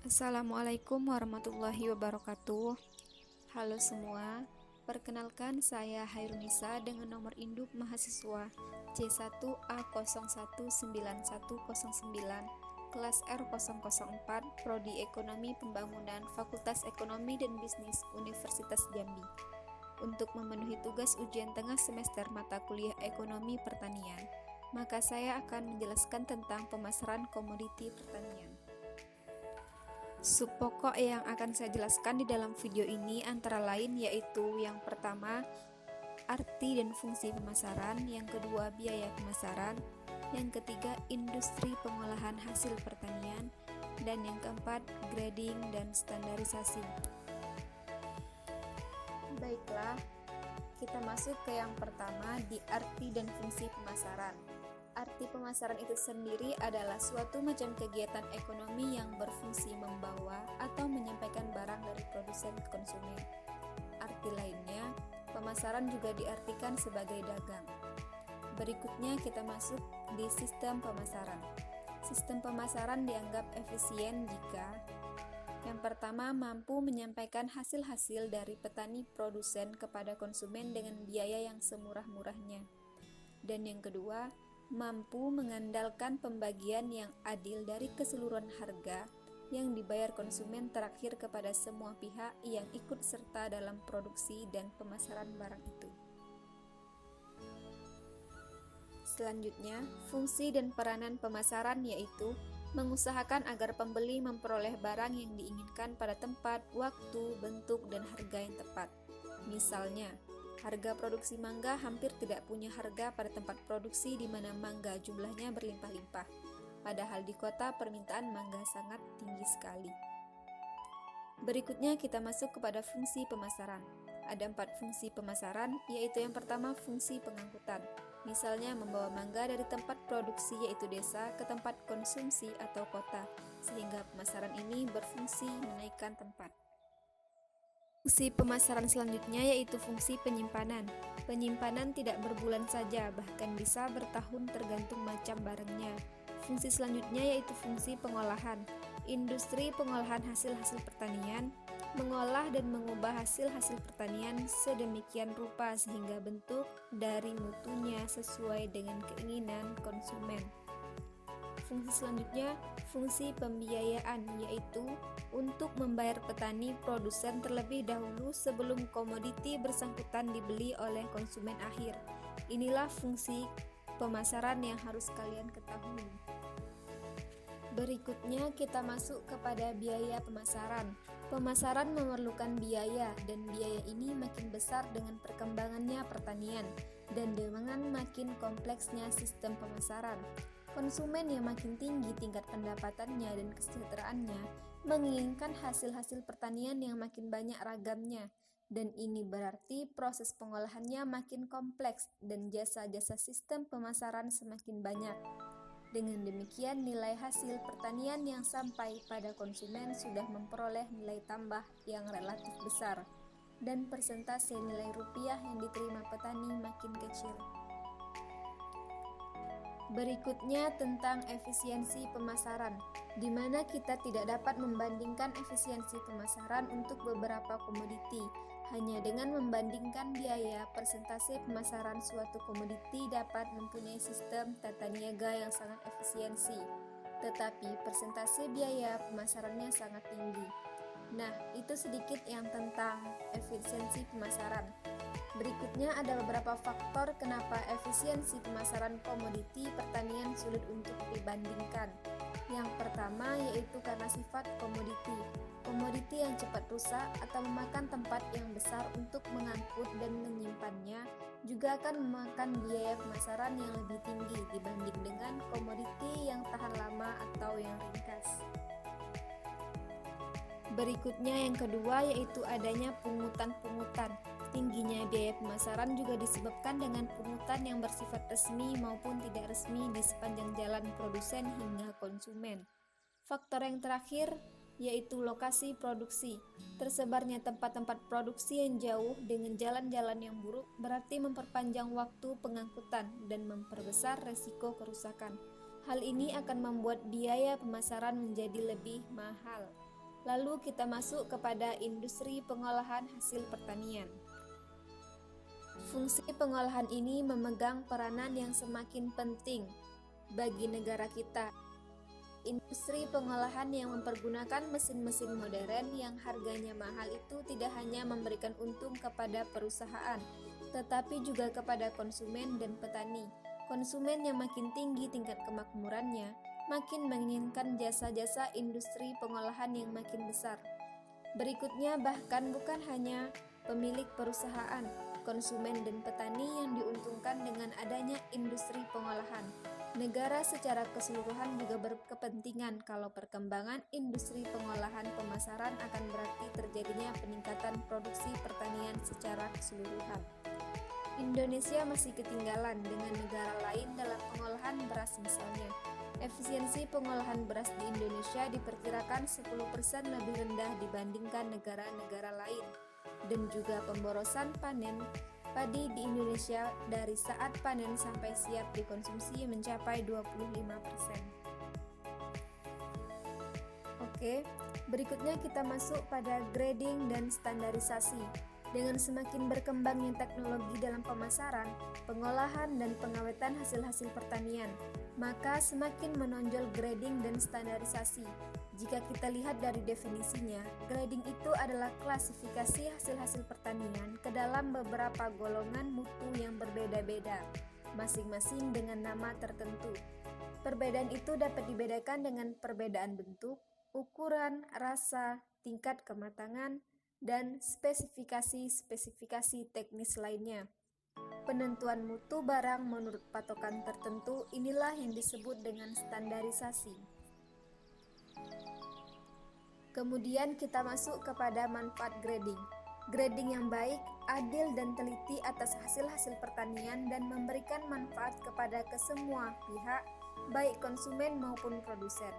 Assalamualaikum warahmatullahi wabarakatuh. Halo semua, perkenalkan saya Hairunisa dengan nomor induk mahasiswa C1A019109 kelas R004 Prodi Ekonomi Pembangunan Fakultas Ekonomi dan Bisnis Universitas Jambi untuk memenuhi tugas ujian tengah semester mata kuliah Ekonomi Pertanian. Maka saya akan menjelaskan tentang pemasaran komoditi pertanian. Subpokok yang akan saya jelaskan di dalam video ini antara lain yaitu yang pertama, arti dan fungsi pemasaran, yang kedua, biaya pemasaran, yang ketiga, industri pengolahan hasil pertanian, dan yang keempat, grading dan standarisasi. Baiklah, kita masuk ke yang pertama di arti dan fungsi pemasaran. Arti pemasaran itu sendiri adalah suatu macam kegiatan ekonomi yang berfungsi membawa atau menyampaikan barang dari produsen ke konsumen. Arti lainnya, pemasaran juga diartikan sebagai dagang. Berikutnya kita masuk di sistem pemasaran. Sistem pemasaran dianggap efisien jika yang pertama, mampu menyampaikan hasil-hasil dari petani produsen kepada konsumen dengan biaya yang semurah-murahnya. Dan yang kedua, mampu mengandalkan pembagian yang adil dari keseluruhan harga yang dibayar konsumen terakhir kepada semua pihak yang ikut serta dalam produksi dan pemasaran barang itu. Selanjutnya, fungsi dan peranan pemasaran yaitu mengusahakan agar pembeli memperoleh barang yang diinginkan pada tempat, waktu, bentuk, dan harga yang tepat. Misalnya, harga produksi mangga hampir tidak punya harga pada tempat produksi di mana mangga jumlahnya berlimpah-limpah. Padahal di kota permintaan mangga sangat tinggi sekali. Berikutnya kita masuk kepada fungsi pemasaran. Ada 4 fungsi pemasaran, yaitu yang pertama fungsi pengangkutan. Misalnya membawa mangga dari tempat produksi yaitu desa ke tempat konsumsi atau kota, sehingga pemasaran ini berfungsi menaikkan tempat. Fungsi pemasaran selanjutnya yaitu fungsi penyimpanan. Penyimpanan tidak berbulan saja, bahkan bisa bertahun tergantung macam barangnya. Fungsi selanjutnya yaitu fungsi pengolahan. Industri pengolahan hasil-hasil pertanian mengolah dan mengubah hasil-hasil pertanian sedemikian rupa sehingga bentuk dari mutunya sesuai dengan keinginan konsumen. Fungsi selanjutnya, fungsi pembiayaan, yaitu untuk membayar petani produsen terlebih dahulu sebelum komoditi bersangkutan dibeli oleh konsumen akhir. Inilah fungsi pemasaran yang harus kalian ketahui. Berikutnya kita masuk kepada biaya pemasaran. Pemasaran memerlukan biaya, dan biaya ini makin besar dengan perkembangannya pertanian dan dengan makin kompleksnya sistem pemasaran. Konsumen yang makin tinggi tingkat pendapatannya dan kesejahteraannya menginginkan hasil-hasil pertanian yang makin banyak ragamnya, dan ini berarti proses pengolahannya makin kompleks dan jasa-jasa sistem pemasaran semakin banyak. Dengan demikian, nilai hasil pertanian yang sampai pada konsumen sudah memperoleh nilai tambah yang relatif besar, dan persentase nilai rupiah yang diterima petani makin kecil. Berikutnya tentang efisiensi pemasaran, di mana kita tidak dapat membandingkan efisiensi pemasaran untuk beberapa komoditi. Hanya dengan membandingkan biaya, persentase pemasaran suatu komoditi dapat mempunyai sistem tata niaga yang sangat efisiensi, tetapi persentase biaya pemasarannya sangat tinggi. Nah, itu sedikit yang tentang efisiensi pemasaran. Berikutnya ada beberapa faktor kenapa efisiensi pemasaran komoditi pertanian sulit untuk dibandingkan. Yang pertama yaitu karena sifat komoditi. Komoditi yang cepat rusak atau memakan tempat yang besar untuk mengangkut dan menyimpannya juga akan memakan biaya pemasaran yang lebih tinggi dibanding dengan komoditi yang tahan lama atau yang ringkas. Berikutnya yang kedua yaitu adanya pungutan-pungutan. Tingginya biaya pemasaran juga disebabkan dengan pungutan yang bersifat resmi maupun tidak resmi di sepanjang jalan produsen hingga konsumen. Faktor yang terakhir yaitu lokasi produksi. Tersebarnya tempat-tempat produksi yang jauh dengan jalan-jalan yang buruk berarti memperpanjang waktu pengangkutan dan memperbesar resiko kerusakan. Hal ini akan membuat biaya pemasaran menjadi lebih mahal. Lalu kita masuk kepada industri pengolahan hasil pertanian. Fungsi pengolahan ini memegang peranan yang semakin penting bagi negara kita. Industri pengolahan yang mempergunakan mesin-mesin modern yang harganya mahal itu tidak hanya memberikan untung kepada perusahaan, tetapi juga kepada konsumen dan petani. Konsumen yang makin tinggi tingkat kemakmurannya, makin menginginkan jasa-jasa industri pengolahan yang makin besar. Berikutnya bahkan bukan hanya pemilik perusahaan, konsumen dan petani yang diuntungkan dengan adanya industri pengolahan. Negara secara keseluruhan juga berkepentingan kalau perkembangan industri pengolahan pemasaran akan berarti terjadinya peningkatan produksi pertanian secara keseluruhan. Indonesia masih ketinggalan dengan negara lain dalam pengolahan beras misalnya. Efisiensi pengolahan beras di Indonesia diperkirakan 10% lebih rendah dibandingkan negara-negara lain, dan juga pemborosan panen padi di Indonesia dari saat panen sampai siap dikonsumsi mencapai 25%. Oke, berikutnya kita masuk pada grading dan standarisasi. Dengan semakin berkembangnya teknologi dalam pemasaran, pengolahan, dan pengawetan hasil-hasil pertanian, maka semakin menonjol grading dan standarisasi. Jika kita lihat dari definisinya, grading itu adalah klasifikasi hasil-hasil pertanian ke dalam beberapa golongan mutu yang berbeda-beda, masing-masing dengan nama tertentu. Perbedaan itu dapat dibedakan dengan perbedaan bentuk, ukuran, rasa, tingkat kematangan, dan spesifikasi-spesifikasi teknis lainnya. Penentuan mutu barang menurut patokan tertentu inilah yang disebut dengan standarisasi. Kemudian kita masuk kepada manfaat grading. Grading yang baik, adil dan teliti atas hasil-hasil pertanian dan memberikan manfaat kepada kesemua pihak, baik konsumen maupun produsen.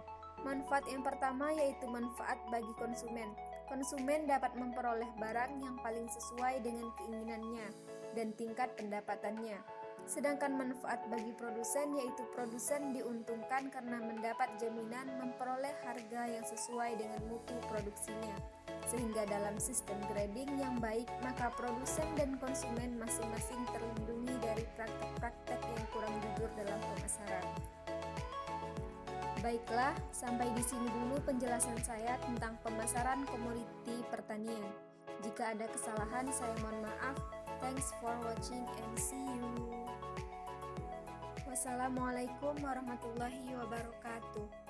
Manfaat yang pertama yaitu manfaat bagi konsumen. Konsumen dapat memperoleh barang yang paling sesuai dengan keinginannya dan tingkat pendapatannya. Sedangkan manfaat bagi produsen yaitu produsen diuntungkan karena mendapat jaminan memperoleh harga yang sesuai dengan mutu produksinya. Sehingga dalam sistem grading yang baik, maka produsen dan konsumen masing-masing terlindungi dari praktek-praktek yang kurang jujur dalam pemasaran. Baiklah, sampai di sini dulu penjelasan saya tentang pemasaran komoditi pertanian. Jika ada kesalahan, saya mohon maaf. Thanks for watching and see you. Wassalamualaikum warahmatullahi wabarakatuh.